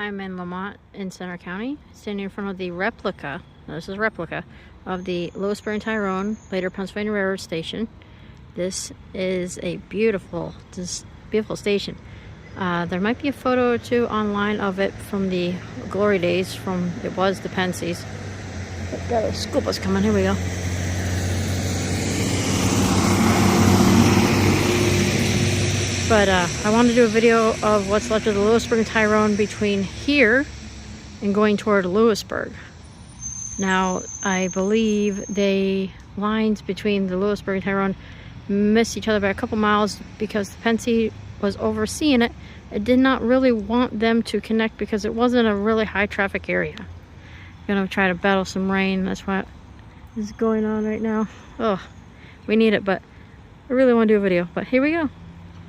I'm in Lemont in Center County, standing in front of the replica, this is a replica, of the Lewisburg and Tyrone, later Pennsylvania Railroad station. This is a beautiful station. There might be a photo or two online of it from the glory days, it was the Pensies. Got a school bus coming, here we go. But I wanted to do a video of what's left of the Lewisburg and Tyrone between here and going toward Lewisburg. Now, I believe the lines between the Lewisburg and Tyrone missed each other by a couple miles because the Pensie was overseeing it. It did not really want them to connect because it wasn't a really high traffic area. I'm gonna try to battle some rain. That's what is going on right now. Oh, we need it, but I really want to do a video. But here we go.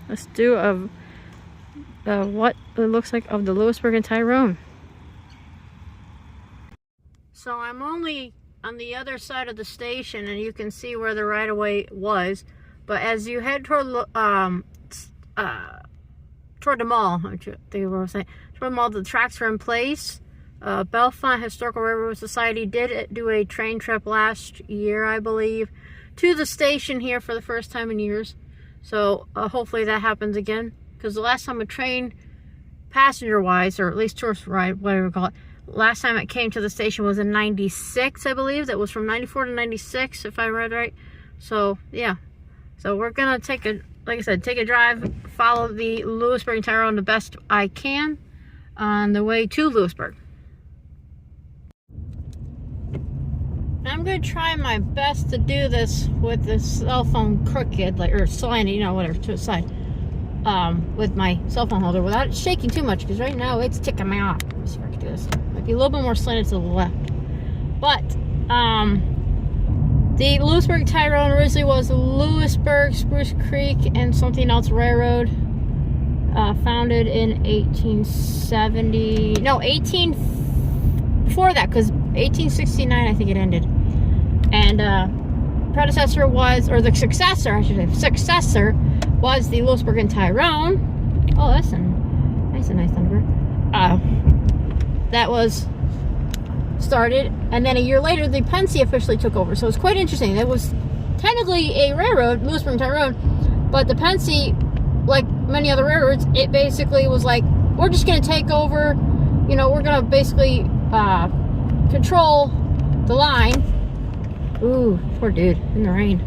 Let's do what it looks like of the Lewisburg and Tyrone. So I'm only on the other side of the station, and you can see where the right-of-way was. But as you head toward the mall, toward the mall, the tracks are in place. Bellefonte Historical Railroad Society did do a train trip last year, I believe, to the station here for the first time in years. So hopefully that happens again, because the last time a train, passenger-wise, or at least tourist ride, whatever you call it, last time it came to the station was in '96, I believe. That was from '94 to '96, if I read right. So yeah, so we're gonna take a drive, follow the Lewisburg and Tyrone the best I can on the way to Lewisburg. I'm going to try my best to do this with the cell phone crooked, or slanted, whatever, to the side, with my cell phone holder without it shaking too much, because right now it's ticking me off. Let me see if I can do this. Might be a little bit more slanted to the left. But, the Lewisburg Tyrone originally was Lewisburg, Spruce Creek, and something else railroad, founded in before that, because 1869 I think it ended. And successor was the Lewisburg and Tyrone. Oh, that's a nice number. That was started, and then a year later the Pensie officially took over. So it's quite interesting. It was technically a railroad, Lewisburg and Tyrone, but the Pensie, like many other railroads, it basically was like, we're just going to take over, we're going to basically control the line. Ooh, poor dude, in the rain.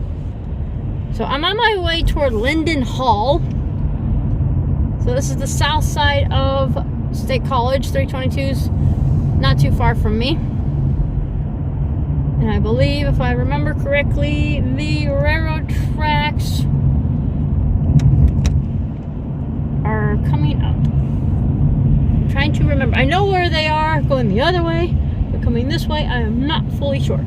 So I'm on my way toward Linden Hall. So this is the south side of State College. 322's not too far from me. And I believe, if I remember correctly, the railroad tracks are coming up. I'm trying to remember. I know where they are going the other way, but coming this way, I am not fully sure.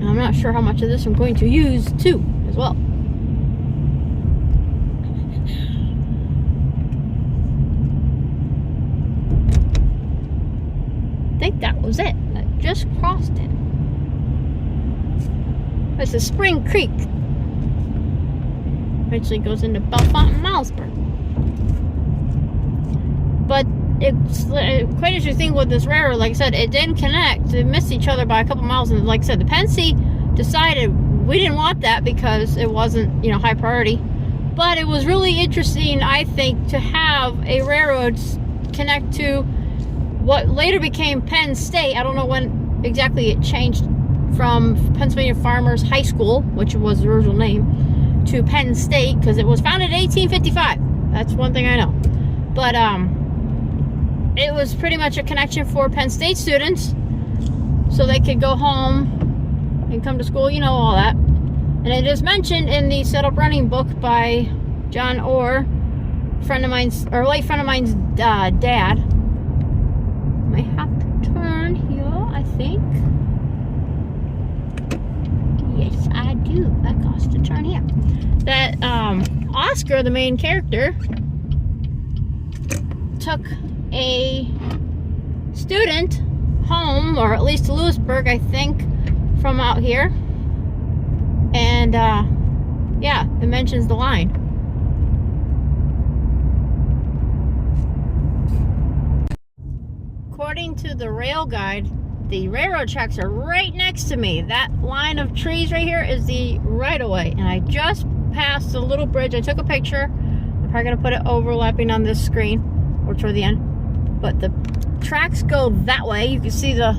And I'm not sure how much of this I'm going to use too, as well. I think that was it. I just crossed it. It's a Spring Creek. Eventually goes into Bellefonte and Lewisburg. But it's quite interesting with this railroad. Like I said, it didn't connect. They missed each other by a couple miles. And like I said, the Pensie decided we didn't want that because it wasn't, high priority. But it was really interesting, I think, to have a railroad connect to what later became Penn State. I don't know when exactly it changed from Pennsylvania Farmers High School, which was the original name, to Penn State, because it was founded in 1855. That's one thing I know. But it was pretty much a connection for Penn State students, so they could go home and come to school, all that. And it is mentioned in the Set Up Running book by John Orr, late friend of mine's dad. Might have to turn here, I think. Yes, I do. That has to turn here. That Oscar, the main character, took a student home, or at least to Lewisburg, I think, from out here. And yeah, it mentions the line. according to the rail guide, the railroad tracks are right next to me. That line of trees right here is the right-of-way. And I just passed a little bridge. I took a picture. I'm probably going to put it overlapping on this screen or toward the end. But the tracks go that way. You can see the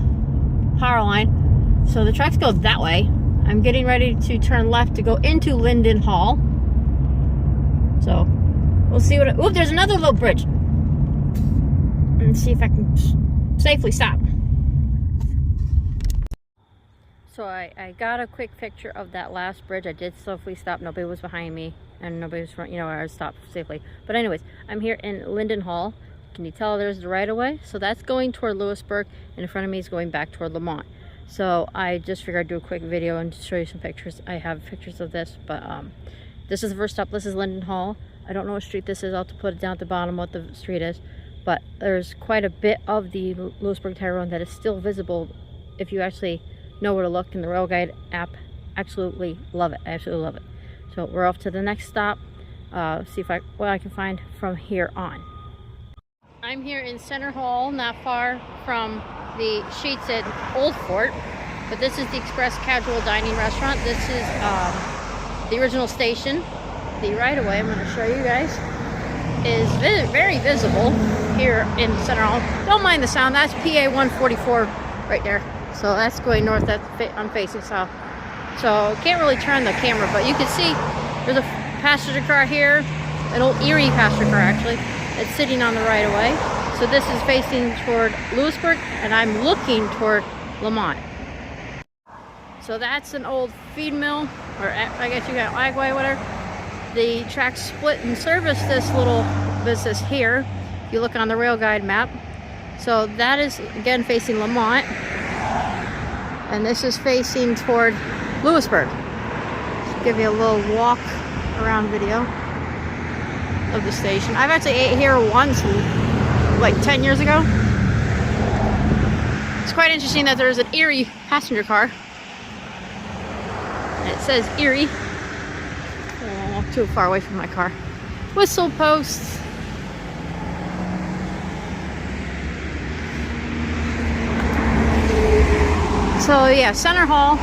power line. So the tracks go that way. I'm getting ready to turn left to go into Linden Hall. So we'll see what oop, there's another little bridge. Let's see if I can safely stop. So I got a quick picture of that last bridge. I did safely stop. Nobody was behind me and nobody was front, I stopped safely. But anyways, I'm here in Linden Hall. Can you tell there's the right-of-way? So that's going toward Lewisburg, and in front of me is going back toward Lemont. So I just figured I'd do a quick video and show you some pictures. I have pictures of this, but this is the first stop. This is Linden Hall. I don't know what street this is. I'll have to put it down at the bottom what the street is. But there's quite a bit of the Lewisburg Tyrone that is still visible if you actually know where to look in the Rail Guide app. Absolutely love it. I absolutely love it. So we're off to the next stop. See if what I can find from here on. I'm here in Center Hall, not far from the Sheets at Old Fort, but this is the Express Casual Dining Restaurant. This is the original station. The right-of-way, I'm going to show you guys, is very visible here in Center Hall. Don't mind the sound. That's PA 144 right there. So that's going north. I'm facing south. So can't really turn the camera, but you can see there's a passenger car here, an old Erie passenger car actually. It's sitting on the right-of-way. So this is facing toward Lewisburg, and I'm looking toward Lemont. So that's an old feed mill, or I guess you got agway, whatever. The tracks split and service this little business here. If you look on the rail guide map. So that is again facing Lemont, and this is facing toward Lewisburg. Just give you a little walk around video of the station. I've actually ate here once, like 10 years ago. It's quite interesting that there's an Erie passenger car. And it says Erie. I won't walk too far away from my car. Whistle posts. So yeah, Center Hall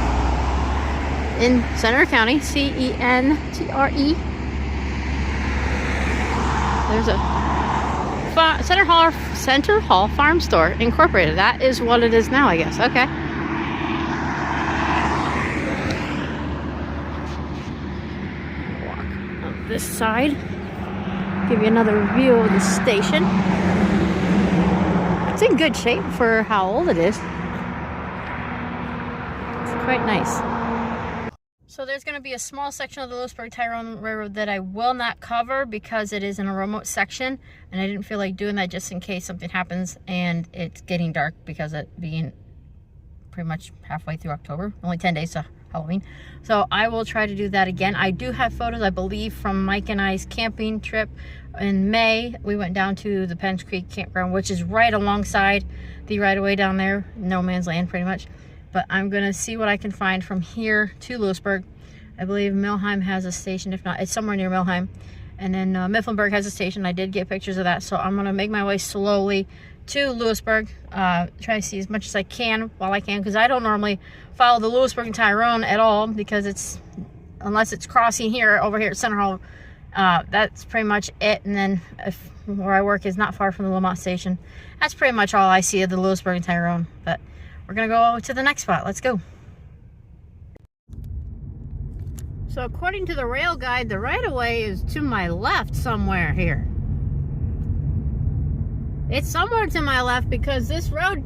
in Center County, C-E-N-T-R-E. There's a Center Hall Farm Store Incorporated. That is what it is now, I guess. Okay. Walk on this side. Give you another view of the station. It's in good shape for how old it is. It's quite nice. So there's going to be a small section of the Lewisburg Tyrone Railroad that I will not cover because it is in a remote section, and I didn't feel like doing that just in case something happens and it's getting dark, because it being pretty much halfway through October, only 10 days to Halloween. So I will try to do that again. I do have photos, I believe, from Mike and I's camping trip in May. We went down to the Penns Creek campground, which is right alongside the right-of-way down there, no man's land pretty much. But I'm going to see what I can find from here to Lewisburg. I believe Milheim has a station. If not, it's somewhere near Milheim. And then Mifflinburg has a station. I did get pictures of that. So I'm going to make my way slowly to Lewisburg. Try to see as much as I can while I can. Because I don't normally follow the Lewisburg and Tyrone at all. Because it's, unless it's crossing here, over here at Center Hall, that's pretty much it. And then if where I work is not far from the Lemont station, that's pretty much all I see of the Lewisburg and Tyrone. But we're gonna go to the next spot. Let's go. So according to the rail guide, the right-of-way is to my left somewhere here. It's somewhere to my left because this road,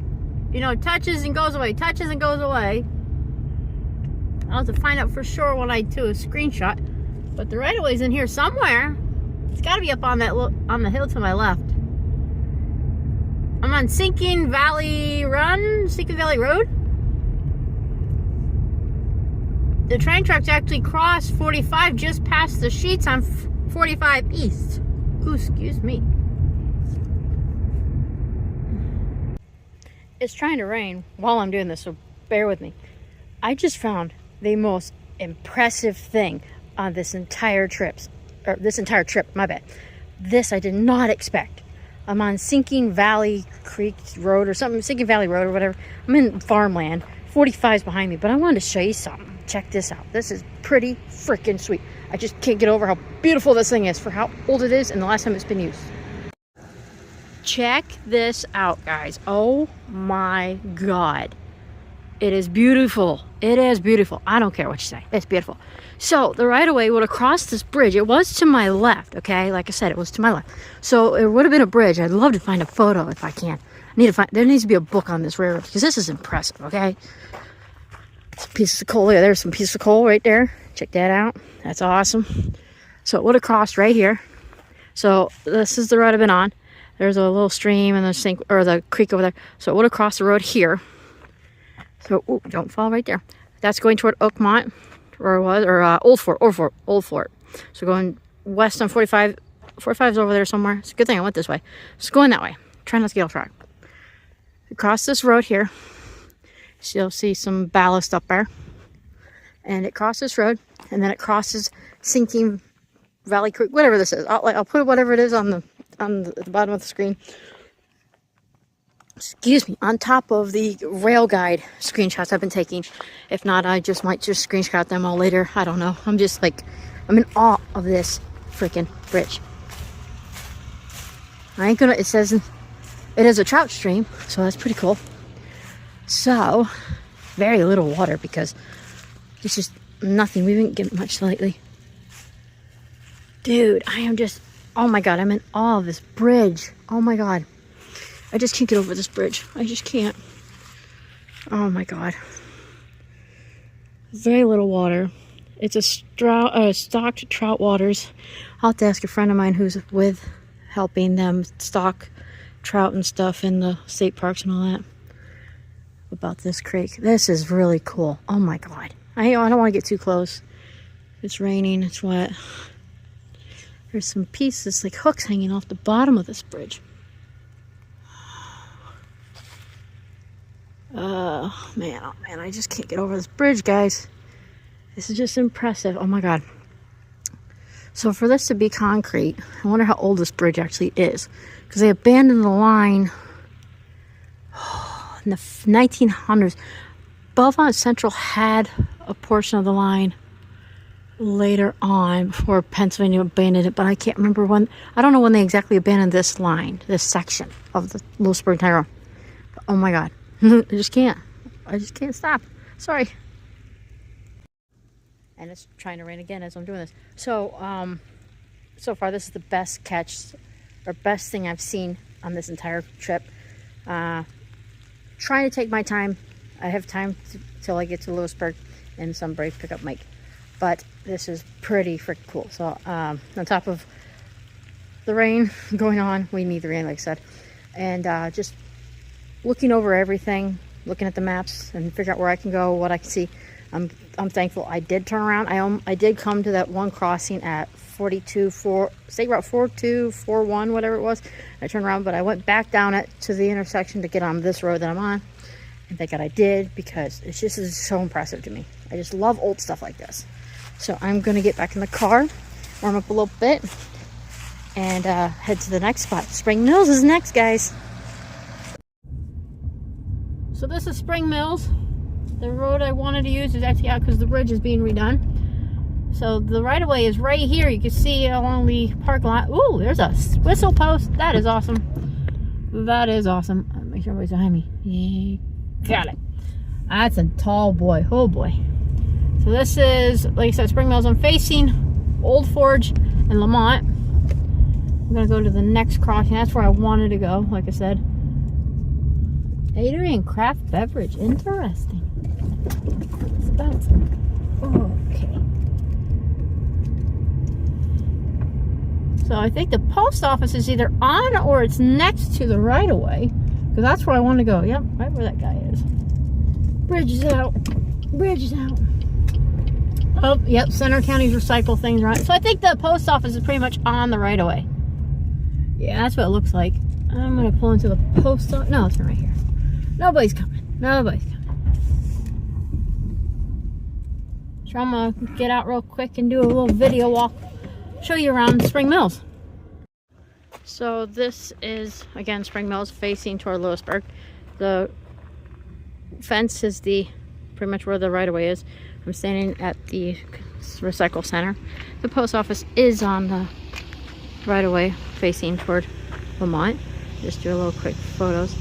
touches and goes away, touches and goes away. I'll have to find out for sure when I do a screenshot. But the right-of-way is in here somewhere. It's got to be up on that on the hill to my left. I'm on Sinking Valley Road. The train tracks actually cross 45 just past the Sheets on 45 East. Ooh, excuse me. It's trying to rain while I'm doing this, so bear with me. I just found the most impressive thing on this entire trip, my bad. This I did not expect. I'm on Sinking Valley Creek Road or something, Sinking Valley Road or whatever. I'm in farmland. 45 is behind me, but I wanted to show you something. Check this out. This is pretty freaking sweet. I just can't get over how beautiful this thing is for how old it is and the last time it's been used. Check this out, guys. Oh my God. It is beautiful. It is beautiful. I don't care what you say. It's beautiful. So the right-of-way would have crossed this bridge. It was to my left, okay? Like I said, it was to my left. So it would have been a bridge. I'd love to find a photo if I can. There needs to be a book on this railroad because this is impressive, okay? Some pieces of coal. There's some pieces of coal right there. Check that out. That's awesome. So it would have crossed right here. So this is the road I've been on. There's a little stream and the creek over there. So it would have crossed the road here. So, ooh, don't fall right there. That's going toward Oakmont, or Old Fort. So going west on 45. 45 is over there somewhere. It's a good thing I went this way. It's going that way. Try not to get off track. Across this road here, so you'll see some ballast up there. And it crosses this road, and then it crosses Sinking Valley Creek, whatever this is. I'll put whatever it is on the bottom of the screen. Excuse me, on top of the rail guide screenshots I've been taking. If not, I might just screenshot them all later. I don't know. I'm in awe of this freaking bridge. It says it is a trout stream, so that's pretty cool. So, very little water because it's just nothing. We didn't get much lately. Dude, oh my God, I'm in awe of this bridge. Oh my God. I just can't get over this bridge. I just can't. Oh my God. Very little water. It's a stocked trout waters. I'll have to ask a friend of mine who's helping them stock trout and stuff in the state parks and all that about this creek. This is really cool. Oh my God. I don't want to get too close. It's raining. It's wet. There's some pieces like hooks hanging off the bottom of this bridge. Oh man, I just can't get over this bridge, guys. This is just impressive. Oh my God. So for this to be concrete, I wonder how old this bridge actually is. Because they abandoned the line in the 1900s. Belmont Central had a portion of the line later on before Pennsylvania abandoned it, but I can't remember when. I don't know when they exactly abandoned this line, this section of the Lewisburg and Tyrone. But, oh my God. I just can't stop. Sorry. And it's trying to rain again as I'm doing this. So, so far this is the best catch or best thing I've seen on this entire trip. Trying to take my time. I have time till I get to Lewisburg and some brave pickup Mike. But this is pretty freaking cool. So, on top of the rain going on, we need the rain, like I said, and just looking over everything, looking at the maps and figure out where I can go, what I can see. I'm thankful I did turn around. I did come to that one crossing at State Route 4241, whatever it was. I turned around, but I went back down it to the intersection to get on this road that I'm on. And thank God I did, because it's just is so impressive to me. I just love old stuff like this. So I'm going to get back in the car, warm up a little bit, and head to the next spot. Spring Mills is next, guys. So this is Spring Mills. The road I wanted to use is actually out because the bridge is being redone. So the right-of-way is right here. You can see along the parking lot. Ooh, there's a whistle post. That is awesome. That is awesome. Make sure everybody's behind me. Yeah, got it. That's a tall boy. Oh boy. So this is, like I said, Spring Mills. I'm facing Old Forge and Lemont. I'm gonna go to the next crossing. That's where I wanted to go, like I said. Adrian Craft Beverage. Interesting. It's about okay. So I think the post office is either on or it's next to the right-of-way, because that's where I want to go. Yep, right where that guy is. Bridge is out. Bridge is out. Oh, yep, Center County's recycle things right. So I think the post office is pretty much on the right-of-way. Yeah, that's what it looks like. I'm going to pull into the post office. No, it's not right here. Nobody's coming. Nobody's coming. So I'm going to get out real quick and do a little video walk. Show you around Spring Mills. So this is, again, Spring Mills facing toward Lewisburg. The fence is pretty much where the right-of-way is. I'm standing at the recycle center. The post office is on the right-of-way facing toward Lemont. Just do a little quick photos.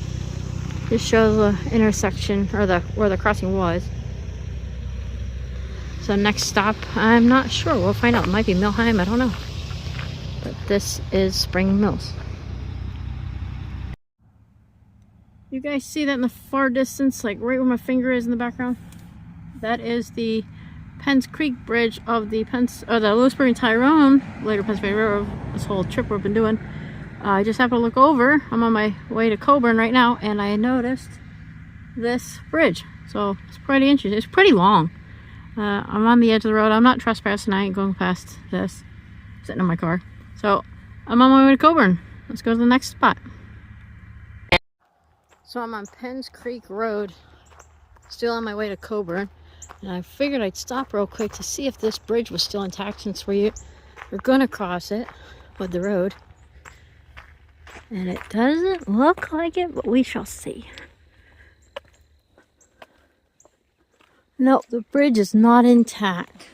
Just show the intersection, or where the crossing was. So next stop, I'm not sure. We'll find out. It might be Milheim, I don't know. But this is Spring Mills. You guys see that in the far distance, like right where my finger is in the background? That is the Penns Creek Bridge of the Lewisburg and Tyrone, later Pennsylvania Railroad, this whole trip we've been doing. I just happened to look over. I'm on my way to Coburn right now, and I noticed this bridge. So it's pretty interesting. It's pretty long. I'm on the edge of the road. I'm not trespassing. I ain't going past this. I'm sitting in my car. So I'm on my way to Coburn. Let's go to the next spot. So I'm on Penns Creek Road, still on my way to Coburn. And I figured I'd stop real quick to see if this bridge was still intact, since we're going to cross it with the road. And it doesn't look like it, but we shall see. Nope, the bridge is not intact,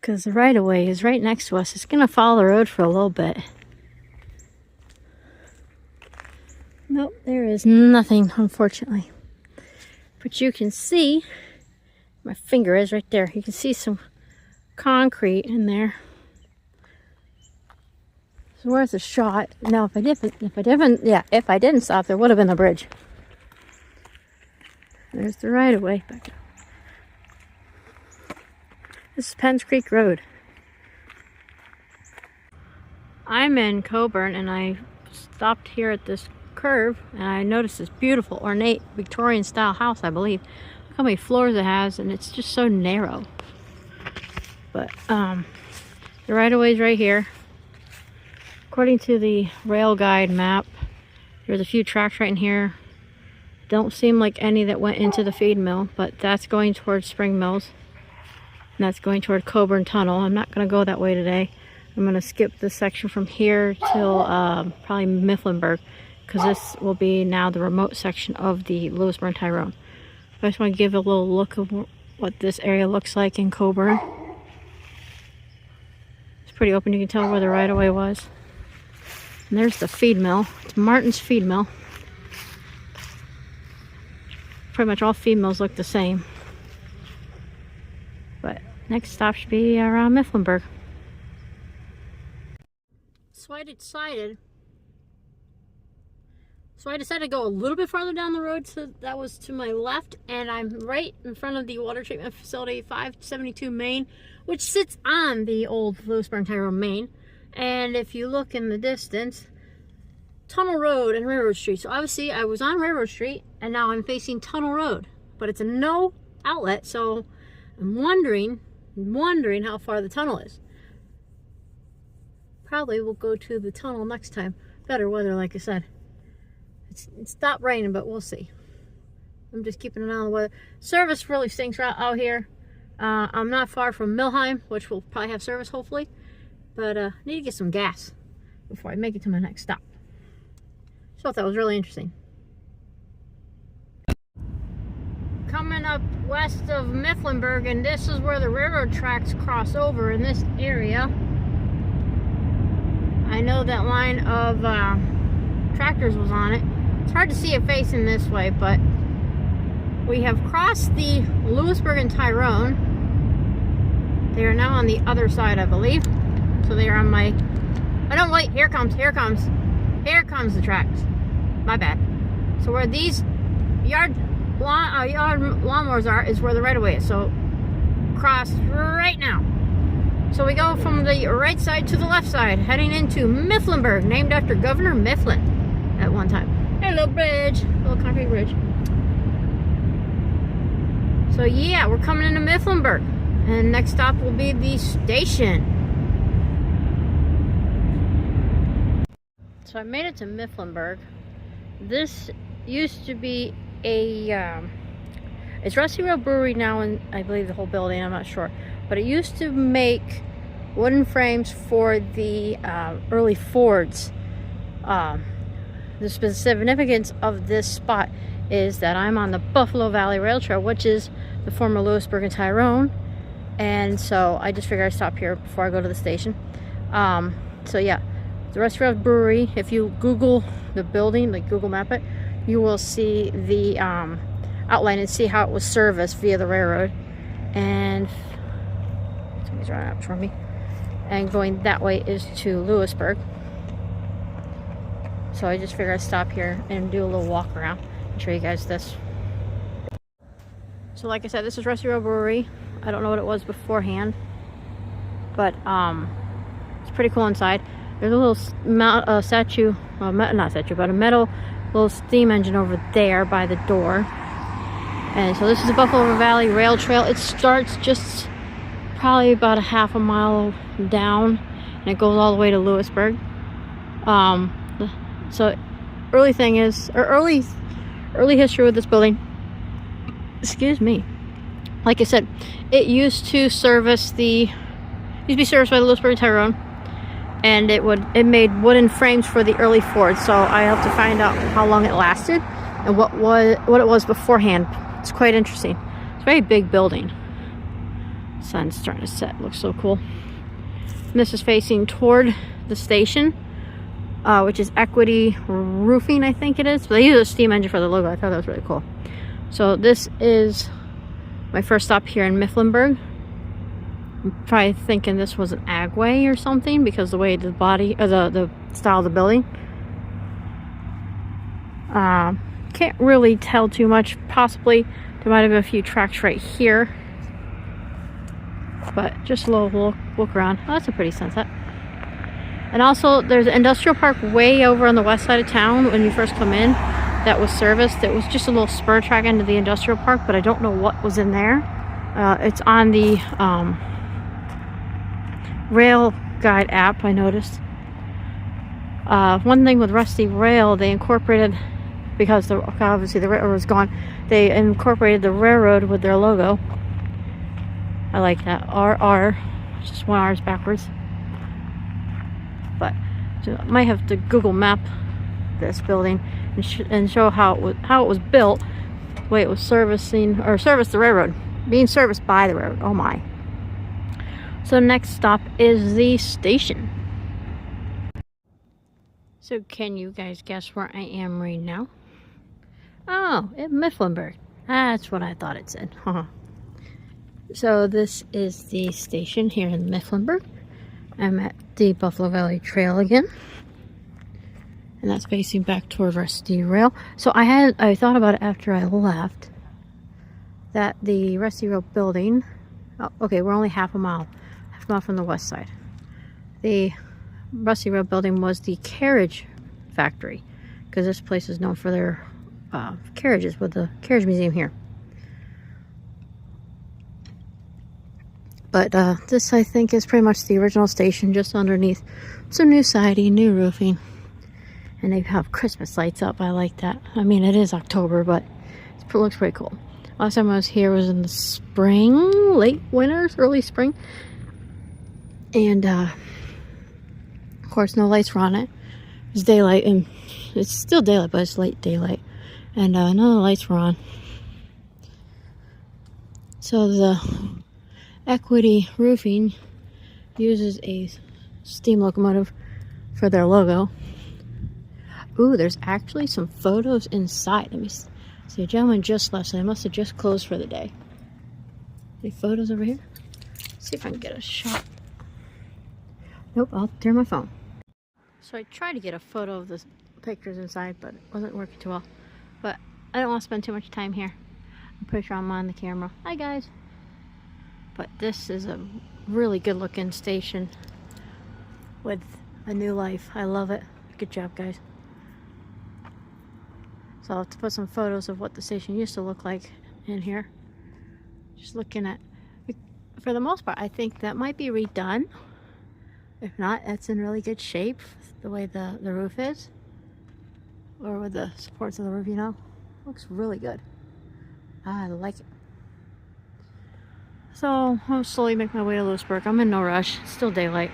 because the right-of-way is right next to us. It's going to follow the road for a little bit. Nope, there is nothing, unfortunately. But you can see, my finger is right there. You can see some concrete in there. It's worth a shot. Now, if I didn't stop, there would have been a bridge. There's the right-of-way back there. This is Penns Creek Road. I'm in Coburn, and I stopped here at this curve, and I noticed this beautiful, ornate, Victorian-style house, I believe. Look how many floors it has, and it's just so narrow. But the right-of-way is right here. According to the rail guide map, there's a few tracks right in here. Don't seem like any that went into the feed mill, but that's going towards Spring Mills. And that's going toward Coburn Tunnel. I'm not going to go that way today. I'm going to skip this section from here till probably Mifflinburg, because this will be now the remote section of the Lewisburg and Tyrone. I just want to give a little look of what this area looks like in Coburn. It's pretty open. You can tell where the right-of-way was. And there's the feed mill. It's Martin's feed mill. Pretty much all feed mills look the same. But next stop should be around Mifflinburg. So I decided to go a little bit farther down the road, so that was to my left, and I'm right in front of the water treatment facility 572 Main, which sits on the old Lewisburg and Tyrone Main. And if you look in the distance, Tunnel Road and Railroad Street. So obviously I was on Railroad Street, and now I'm facing Tunnel Road, but it's a no outlet, so I'm wondering how far the tunnel is. Probably we'll go to the tunnel next time. Better weather, like I said. It's stopped raining, but we'll see. I'm just keeping an eye on the weather. Service really stinks out here. I'm not far from Milheim, which will probably have service, hopefully. But I need to get some gas before I make it to my next stop. So I thought that was really interesting. Coming up west of Mifflinburg, and this is where the railroad tracks cross over in this area. I know that line of tractors was on it. It's hard to see it facing this way, but we have crossed the Lewisburg and Tyrone. They are now on the other side, I believe. So they are on my... Oh no, wait, here comes the tracks. My bad. So where these yard lawnmowers are is where the right-of-way is. So cross right now. So we go from the right side to the left side, heading into Mifflinburg, named after Governor Mifflin at one time. Hey, little bridge, little concrete bridge. So yeah, we're coming into Mifflinburg, and next stop will be the station. So I made it to Mifflinburg. This used to be a it's Rusty Rail Brewery now, and I believe the whole building, I'm not sure, but it used to make wooden frames for the early Fords The significance of this spot is that I'm on the Buffalo Valley Rail Trail, which is the former Lewisburg and Tyrone, and so I just figured I'd stop here before I go to the station. So yeah, the Rusty Road Brewery, if you Google the building, like Google map it, you will see the outline and see how it was serviced via the railroad. And somebody's running up from me. And going that way is to Lewisburg. So I just figured I'd stop here and do a little walk around and show you guys this. So like I said, this is Rusty Road Brewery. I don't know what it was beforehand, but it's pretty cool inside. There's a little statue, well, not statue, but a metal little steam engine over there by the door. And so this is the Buffalo Valley Rail Trail. It starts just probably about a half a mile down, and it goes all the way to Lewisburg. So early thing is, or early history with this building, excuse me, like I said, it used to be serviced by the Lewisburg and Tyrone, and it made wooden frames for the early Fords. So I have to find out how long it lasted and what it was beforehand. It's quite interesting. It's a very big building. Sun's starting to set. Looks so cool. And this is facing toward the station, which is Equity Roofing, I think it is. But they use a steam engine for the logo. I thought that was really cool. So this is my first stop here in Mifflinburg. I'm probably thinking this was an agway or something because the way the body, or the style of the building. Can't really tell too much. Possibly there might have been a few tracks right here, but just a little look around. Oh, that's a pretty sunset. And also there's an industrial park way over on the west side of town when you first come in that was serviced. It was just a little spur track into the industrial park, but I don't know what was in there. It's on the rail guide app, I noticed. One thing with Rusty Rail, they incorporated, because obviously the railroad was gone, they incorporated the railroad with their logo. I like that. RR, just one R is backwards. But so I might have to Google map this building and show how it was built, the way it was serviced the railroad, being serviced by the railroad. Oh my. So next stop is the station. So can you guys guess where I am right now? Oh, in Mifflinburg. That's what I thought it said. So this is the station here in Mifflinburg. I'm at the Buffalo Valley Trail again. And that's facing back toward Rusty Rail. So I thought about it after I left, that the Rusty Rail building, okay, we're only half a mile from the west side. The Rusty Rail building was the carriage factory, because this place is known for their carriages, with the carriage museum here. But this, I think, is pretty much the original station, just underneath some new siding, new roofing, and they have Christmas lights up. I like that. I mean, it is October, but it looks pretty cool. Last time I was here was in the spring, late winters, early spring, and of course no lights were on it. It's daylight, and it's still daylight, but it's late daylight, and none of the lights were on. So the Equity Roofing uses a steam locomotive for their logo. Ooh, there's actually some photos inside. Let me see. A gentleman just left, so they must have just closed for the day. Any photos over here? Let's see if I can get a shot. Nope, I'll turn my phone. So I tried to get a photo of the pictures inside, but it wasn't working too well. But I don't want to spend too much time here. I'm pretty sure I'm on the camera. Hi guys. But this is a really good looking station with a new life. I love it. Good job, guys. So I'll have to put some photos of what the station used to look like in here. Just looking at, for the most part, I think that might be redone. If not, it's in really good shape, the way the roof is, or with the supports of the roof, you know. Looks really good. I like it. So I'll slowly make my way to Lewisburg. I'm in no rush. It's still daylight.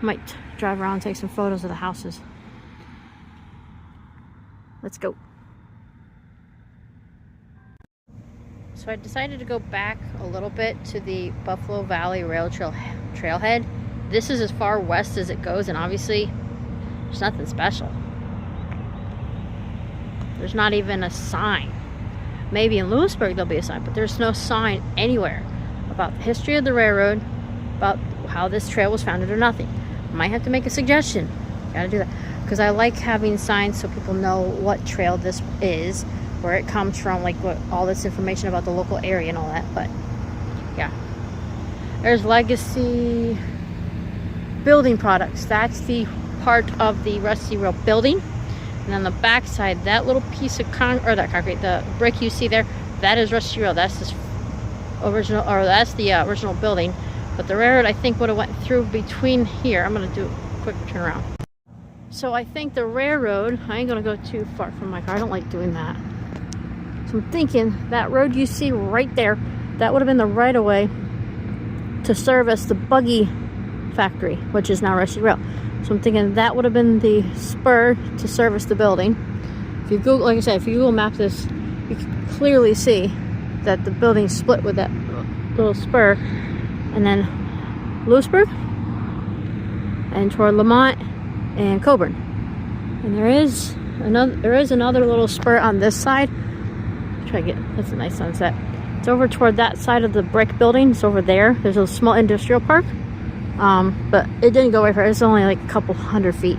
Might drive around and take some photos of the houses. Let's go. So I decided to go back a little bit to the Buffalo Valley Rail trailhead. This is as far west as it goes, and obviously there's nothing special. There's not even a sign. Maybe in Lewisburg there'll be a sign, but there's no sign anywhere about the history of the railroad, about how this trail was founded, or nothing. I might have to make a suggestion. Gotta do that. Because I like having signs so people know what trail this is, where it comes from, like what all this information about the local area and all that. But yeah, there's Legacy Building Products. That's the part of the Rusty Rail building. And on the back side, that little piece of concrete, the brick you see there, that is Rusty Rail. That's this original, or that's the original building. But the railroad, I think, would have went through between here. I'm gonna do a quick turn around. So I think the railroad, I ain't gonna go too far from my car. I don't like doing that. So I'm thinking that road you see right there, that would have been the right of way to service the buggy factory, which is now Rusty Rail. So I'm thinking that would have been the spur to service the building. If you Google, like I said, if you Google map this, you can clearly see that the building split with that little spur. And then Lewisburg and toward Lemont and Coburn. And there is another little spur on this side. Try to get, that's a nice sunset. It's over toward that side of the brick building. It's over there. There's a small industrial park. But it didn't go very far. It's only like a couple hundred feet.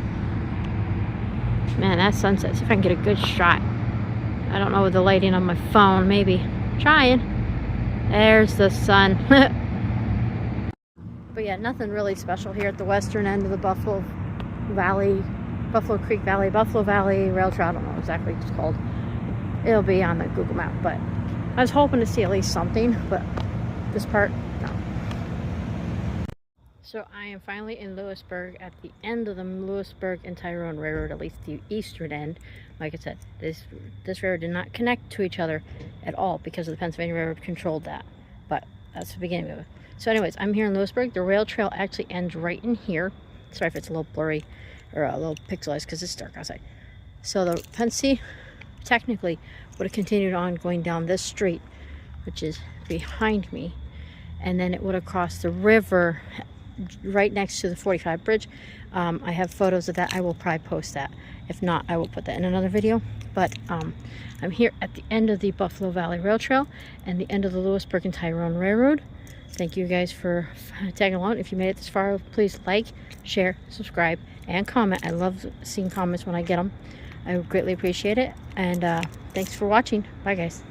Man, that sunset. See if I can get a good shot. I don't know with the lighting on my phone. Maybe. Trying. There's the sun. But yeah, nothing really special here at the western end of the Buffalo Creek Valley, Buffalo Valley Rail Trail. I don't know exactly what it's called. It'll be on the Google map, but I was hoping to see at least something, but this part, no. So I am finally in Lewisburg at the end of the Lewisburg and Tyrone Railroad, at least the eastern end. Like I said, this railroad did not connect to each other at all because of the Pennsylvania Railroad controlled that, but that's the beginning of it. So anyways, I'm here in Lewisburg. The rail trail actually ends right in here. Sorry if it's a little blurry or a little pixelized because it's dark outside. So the Pennsy technically would have continued on going down this street, which is behind me, and then it would have crossed the river right next to the 45 bridge. I have photos of that. I will probably post that. If not, I will put that in another video. But I'm here at the end of the Buffalo Valley Rail Trail and the end of the Lewisburg and Tyrone Railroad. Thank you guys for tagging along. If you made it this far, please like, share, subscribe, and comment. I love seeing comments when I get them. I greatly appreciate it. And thanks for watching. Bye, guys.